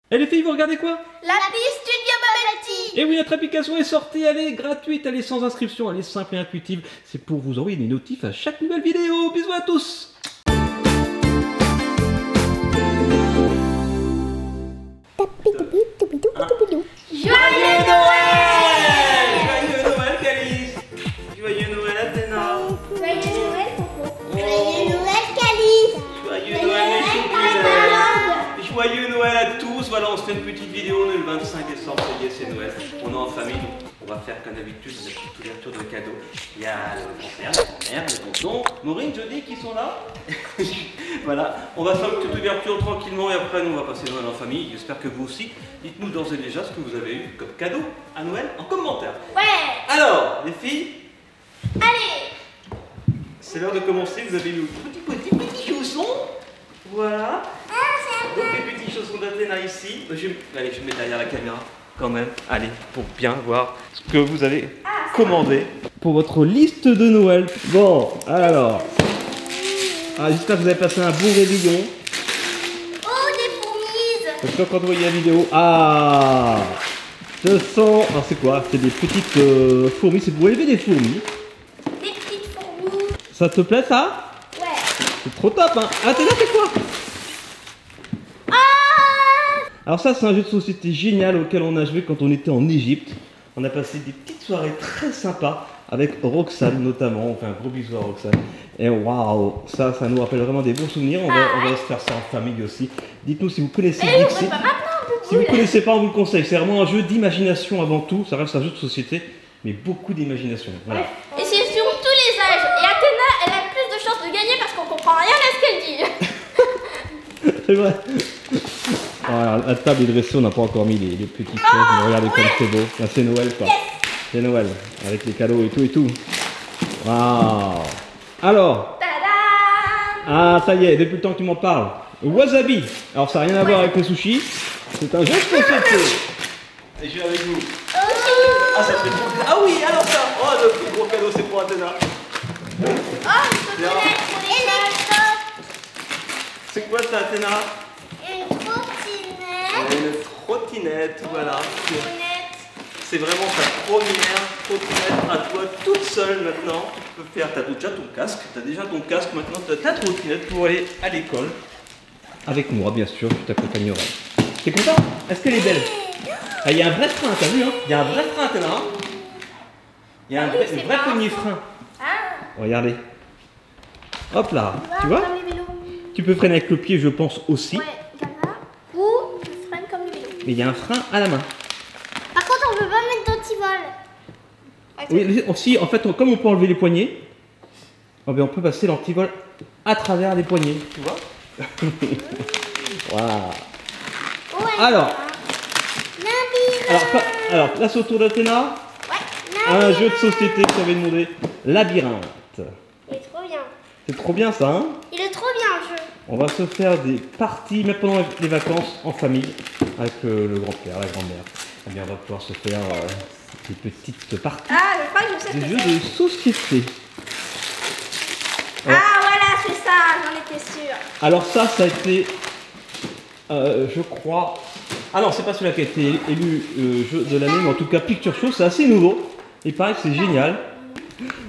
Eh les filles, vous regardez quoi? L'Happy Studio Bubble Tea. Et oui, notre application est sortie, elle est gratuite, elle est sans inscription, elle est simple et intuitive. C'est pour vous envoyer des notifs à chaque nouvelle vidéo. Bisous à tous. Joyeux Noël! Joyeux Noël, Calice. Joyeux Noël, Athéna. Joyeux Noël, Coco. Joyeux Noël, Calice. Joyeux Noël, mes choupinades. Joyeux Noël à tous. Voilà, on se fait une petite vidéo, on est le 25 décembre, ça y est, c'est Noël. On est en famille, donc on va faire comme d'habitude une petite ouverture de cadeaux. Il y a le grand-père, la grand-mère, le tonton, Maureen, Jody qui sont là. Voilà, on va faire une petite ouverture tranquillement et après nous on va passer Noël en famille. J'espère que vous aussi. Dites-nous d'ores et déjà ce que vous avez eu comme cadeau à Noël en commentaire. Ouais. Alors, les filles, Allez. c'est l'heure de commencer. Vous avez eu petits chaussons. Voilà. Donc les petits chaussons d'Athéna ici. Allez, je mets derrière la caméra quand même. Allez, pour bien voir ce que vous avez commandé pour votre liste de Noël. Bon, alors. J'espère que vous avez passé un bon réveillon. Oh, des fourmis. Parce que quand vous voyez la vidéo, je sens. Alors c'est quoi? C'est des petites fourmis. C'est pour élever des fourmis. Des petites fourmis. Ça te plaît ça? Ouais. C'est trop top, hein? Athéna, c'est quoi? Alors ça, c'est un jeu de société génial auquel on a joué quand on était en Égypte. On a passé des petites soirées très sympas avec Roxane notamment. On fait un gros bisou à Roxane. Et waouh, ça nous rappelle vraiment des bons souvenirs. On va se faire ça en famille aussi. Dites-nous si vous connaissez Dixit. Si vous ne connaissez pas, on vous le conseille. C'est vraiment un jeu d'imagination avant tout. Ça reste un jeu de société, mais beaucoup d'imagination. Voilà. Et c'est sur tous les âges. Et Athéna, elle a plus de chances de gagner parce qu'on comprend rien à ce qu'elle dit. C'est vrai. Alors, la table est dressée, on n'a pas encore mis les petits pièges, mais regardez comme c'est beau. Là, c'est Noël quoi. C'est Noël, avec les cadeaux et tout. Waouh. Alors. Tadam. Ça y est, depuis le temps que tu m'en parles. Wasabi. Alors ça n'a rien à voir avec les sushis. C'est un jeu de société. Et je suis avec vous. Ça c'est trop bien. Ah oui, alors ça. Oh, le plus gros cadeau, c'est pour Athéna. C'est quoi ça, Athéna? Une trottinette. Une trottinette, voilà. C'est vraiment ta première trottinette à toi toute seule maintenant. Tu peux faire, tu as déjà ton casque, tu as déjà ton casque maintenant, tu as ta trottinette pour aller à l'école. Avec moi, bien sûr, je t'accompagnerai. T'es content? Est-ce qu'elle est belle? Il y a un vrai frein, t'as vu hein? Il y a un vrai frein, Athéna. Il y a une vraie poignée frein. Regardez. Hop là, tu vois? Tu peux freiner avec le pied, je pense aussi. Ouais, comme ça. Ou tu freines comme le vélo. Mais il y a un frein à la main. Par contre, on peut pas mettre d'antivol. Oui, aussi, en fait, comme on peut enlever les poignets, on peut passer l'antivol à travers les poignets. Tu vois? Voilà. Ouais, Alors, place autour d'Athéna. Un jeu de société que j'avais demandé. Labyrinthe. Il est trop bien. C'est trop bien ça, hein? Il est trop bien le jeu. On va se faire des parties, même pendant les vacances, en famille, avec le grand-père, la grand-mère. Eh bien, on va pouvoir se faire des petites parties. Je crois que je sais Des jeux de société. Voilà, c'est ça, j'en étais sûre. Alors ça a été, je crois... Ah non, c'est pas celui-là qui a été élu jeu de l'année, mais en tout cas Picture Show, c'est assez nouveau. Il paraît que c'est génial.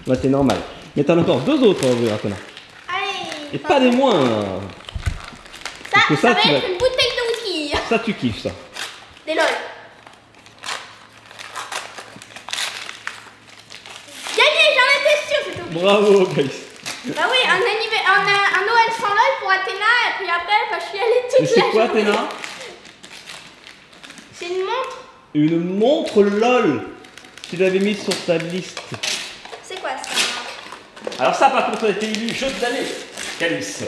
Bah, c'est normal. Mais t'en as encore deux autres à ouvrir, Athéna. Allez. Et pas des moins. Ça va tu être une bouteille de whisky. Ça, tu kiffes ça. Des lol. Gagné, j'en étais sûre, c'est tout. Bravo, guys. Bah oui, un Noël sans lol pour Athéna, et puis après, je suis allée toute Et c'est quoi, Athéna? C'est une montre. Une montre LOL. Tu l'avais mise sur ta liste. C'est quoi ça? Alors ça, par contre, a été élu jeu de l'année. Calice.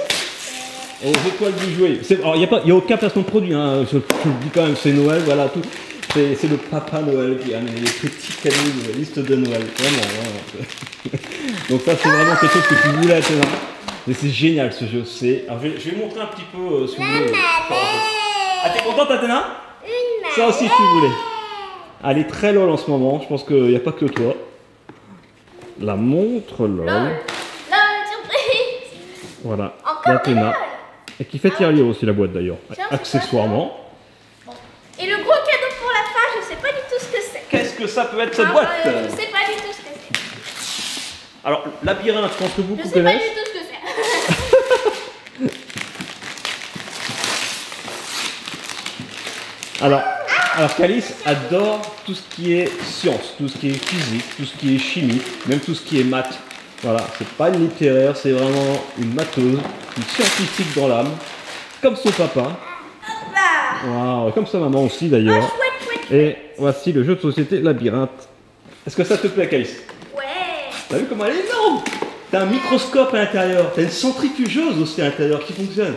Aux étoiles du jouet. Alors, il n'y a aucun placement de produit, hein. Je le dis quand même, c'est Noël, voilà tout. C'est le papa Noël qui a amené les petits cadeaux de la liste de Noël. Vraiment. Donc ça, c'est vraiment quelque chose que tu voulais, Athéna. Mais c'est génial ce jeu. Alors, je vais montrer un petit peu si vous voulez. Ah, t'es contente, Athéna? Ça aussi, si vous voulez. Elle est très lol en ce moment. Je pense qu'il n'y a pas que toi. La montre lol. LOL, surprise. Voilà. Encore d'Athéna. Et qui fait tirelire aussi la boîte d'ailleurs. Tiens, Accessoirement. je sais pas du tout ce que c'est. Qu'est-ce que ça peut être cette Non, boîte? je sais pas du tout ce que c'est. Alors, labyrinthe, je pense que Je beaucoup sais pas du connaissent. tout ce que c'est. Alors Calice adore tout ce qui est science, tout ce qui est physique, tout ce qui est chimie, même tout ce qui est maths. Voilà, c'est pas une littéraire, c'est vraiment une matheuse, une scientifique dans l'âme, comme son papa. Wow, comme sa maman aussi d'ailleurs. Chouette. Et voici le jeu de société Labyrinthe. Est-ce que ça te plaît, Calice? Ouais. T'as vu comment elle est énorme? T'as un microscope à l'intérieur, t'as une centrifugeuse aussi à l'intérieur qui fonctionne.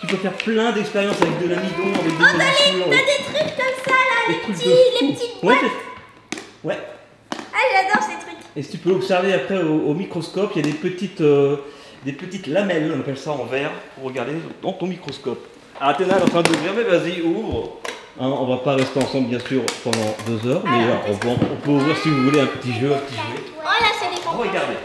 Tu peux faire plein d'expériences avec de l'amidon, avec des molécules. T'as des trucs comme ça là, les petites boîtes. Ouais. Ah, j'adore ces trucs. Et si tu peux observer après au microscope, il y a des petites lamelles, on appelle ça en verre, pour regarder dans ton microscope. Ah, Athéna elle est en train d'ouvrir, mais vas-y, ouvre. Hein, on va pas rester ensemble bien sûr pendant 2 heures, mais on peut ouvrir si vous voulez un petit jeu, Oh là, c'est des bonbons. Regardez.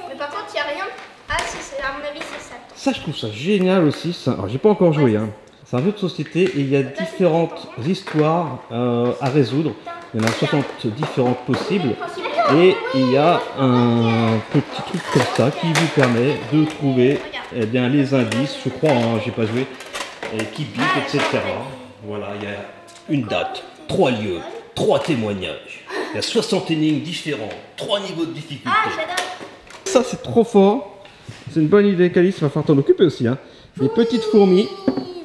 Mais par contre, il n'y a rien. Ah, à mon avis, c'est ça. Ça, je trouve ça génial aussi. Ça. Alors, j'ai pas encore joué. Hein. C'est un jeu de société et il y a différentes histoires à résoudre. Il y en a 60 différentes possibles. Et il y a un petit truc comme ça qui vous permet de trouver bien, les indices, je crois, hein, j'ai pas joué, et qui bip, etc. Voilà, il y a une date, 3 lieux, 3 témoignages. Il y a 60 énigmes différentes, 3 niveaux de difficulté. Ah, j'adore. Ça, c'est trop fort. C'est une bonne idée, Calice, il va falloir t'en occuper aussi. Hein. Les petites fourmis.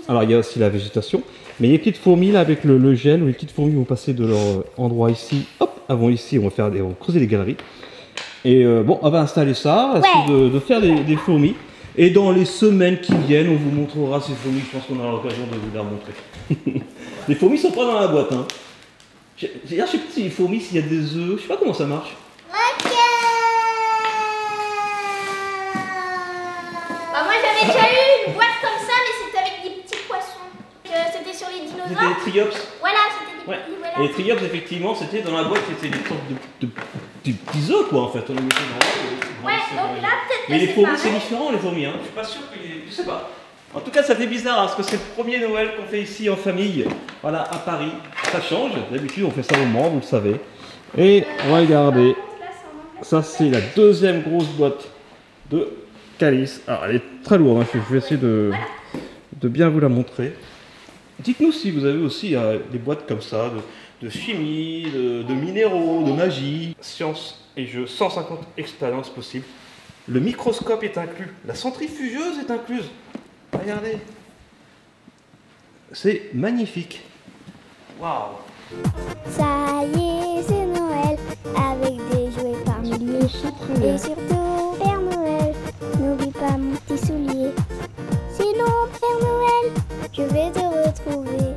Alors, il y a aussi la végétation. Mais les petites fourmis, là, avec le gel, où les petites fourmis vont passer de leur endroit ici, hop, elles vont ici, on va creuser les galeries. Et bon, on va installer ça, essayer de faire des fourmis. Et dans les semaines qui viennent, on vous montrera ces fourmis. Je pense qu'on aura l'occasion de vous les remontrer. Les fourmis sont pas dans la boîte. Hein. Je sais pas si les fourmis, s'il y a des œufs, je sais pas comment ça marche. Bah, moi, j'avais déjà eu une boîte comme ça, mais c'était avec des petits poissons. C'était sur les C'était dinosaures. des triops. Voilà, c'était des Ouais. voilà. Et les triops, effectivement, c'était dans la boîte, c'était des sortes de petits œufs, quoi, en fait. On les mettait dans Ouais, donc là, peut-être que mais les c'est fourmis, pareil. c'est différent, les fourmis. Hein. Je suis pas sûr qu'il y ait... Je sais pas. En tout cas, ça fait bizarre, hein, parce que c'est le premier Noël qu'on fait ici en famille. Voilà, à Paris. Ça change. D'habitude, on fait ça au Mans, vous le savez. Et regardez. Ça, c'est la deuxième grosse boîte de Calice. Alors, elle est très lourde. Hein. Je vais essayer de bien vous la montrer. Dites-nous si vous avez aussi des boîtes comme ça, de chimie, de minéraux, de magie. Science et jeux, 150 expériences possibles. Le microscope est inclus. La centrifugeuse est incluse. Regardez. C'est magnifique. Waouh. Ça y est, c'est Noël, avec des jouets par milliers. Et surtout, Père Noël, n'oublie pas mon petit soulier. Sinon, Père Noël, je vais te retrouver,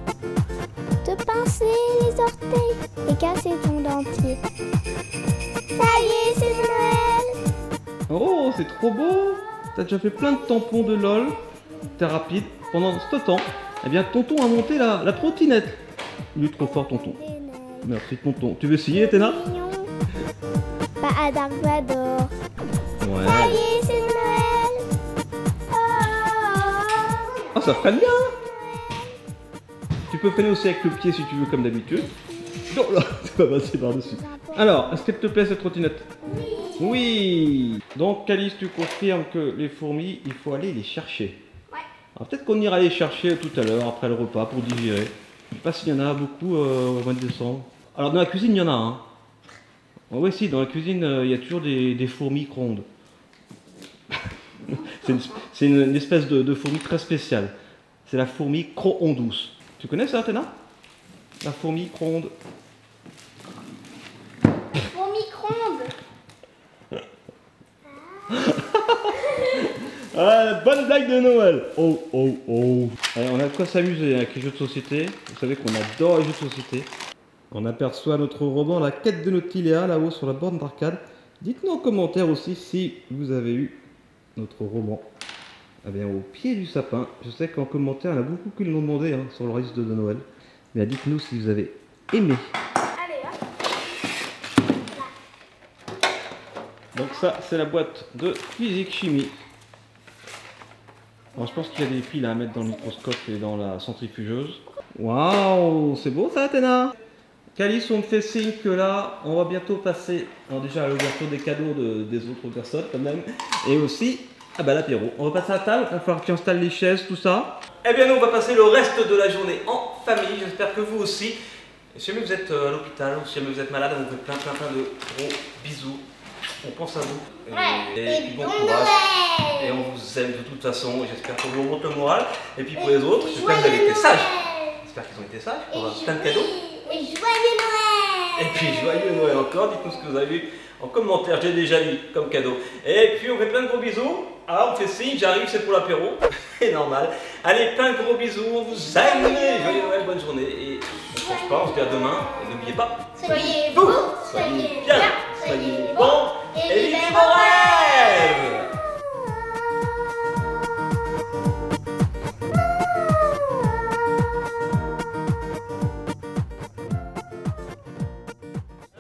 te pincer les orteils et casser ton dentier. Ça y est, c'est Noël. Oh, c'est trop beau. T'as déjà fait plein de tampons de LOL. T'es rapide. Pendant ce temps, eh bien, tonton a monté la trottinette. Il est trop fort, tonton. Merci, tonton. Tu veux essayer, Athéna? Pas à Dark Vador. Ouais. Ça y est, c'est Noël. Oh. Ah, ça freine bien. Tu peux freiner aussi avec le pied si tu veux, comme d'habitude. Oh là, tu vas passer par-dessus. Alors, est-ce qu'elle te plaît cette trottinette? Oui. Donc, Calice, tu confirmes que les fourmis, il faut aller les chercher. Ouais. Alors, peut-être qu'on ira les chercher tout à l'heure, après le repas, pour digérer. Je sais pas s'il y en a beaucoup au mois de décembre. Alors, dans la cuisine, il y en a un. Oh, oui, si, dans la cuisine, il y a toujours des fourmis micro-ondes. C'est une espèce de fourmi très spéciale. C'est la fourmi micro-ondes douce. Tu connais ça, Athéna? La fourmi micro-ondes. Mon micro-ondes. Ah, bonne blague de Noël. Oh, oh, oh. Allez, on a de quoi s'amuser avec les jeux de société. Vous savez qu'on adore les jeux de société. On aperçoit notre roman La quête de Nautiléa là-haut sur la borne d'arcade. Dites-nous en commentaire aussi si vous avez eu notre roman. Eh bien, au pied du sapin. Je sais qu'en commentaire, il y en a beaucoup qui l'ont demandé hein, sur le registre de Noël. Mais dites-nous si vous avez aimé. Allez, hop. Donc ça, c'est la boîte de physique-chimie. Alors, je pense qu'il y a des piles à mettre dans le microscope et dans la centrifugeuse. Waouh, c'est beau ça, Athéna? Calice, on me fait signe que là, on va bientôt passer alors déjà à l'ouverture des cadeaux des autres personnes quand même. Et aussi, ah bah l'apéro. On va passer à la table, il va falloir que tu installes les chaises, tout ça. Eh bien nous, on va passer le reste de la journée en famille. J'espère que vous aussi. Et si jamais vous êtes à l'hôpital ou si jamais vous êtes malade, on vous fait plein de gros bisous. On pense à vous. Et puis bon courage. Et on vous aime de toute façon. J'espère qu'on vous remonte le moral. Et puis pour les autres, j'espère que vous avez été sages. J'espère qu'ils ont été sages. On va plein de cadeaux. Et joyeux Noël! Et puis joyeux Noël encore. Dites-nous ce que vous avez vu en commentaire. J'ai déjà lu comme cadeau. Et puis on fait plein de gros bisous. Ah, on fait signe, j'arrive, c'est pour l'apéro. C'est normal. Allez, plein de gros bisous. On vous aime. Joyeux Noël, bonne journée. Et on ne change pas. On se dit à demain. Et n'oubliez pas. Soyez beaux, Soyez bien, soyez bons et vivez vos rêves!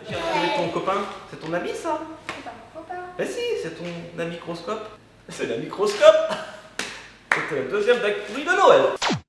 J'ai retrouvé ton copain, c'est ton ami ça? C'est pas mon copain. Ben si, c'est ton ami microscope. C'est la microscope! C'était la deuxième bactérie de Noël!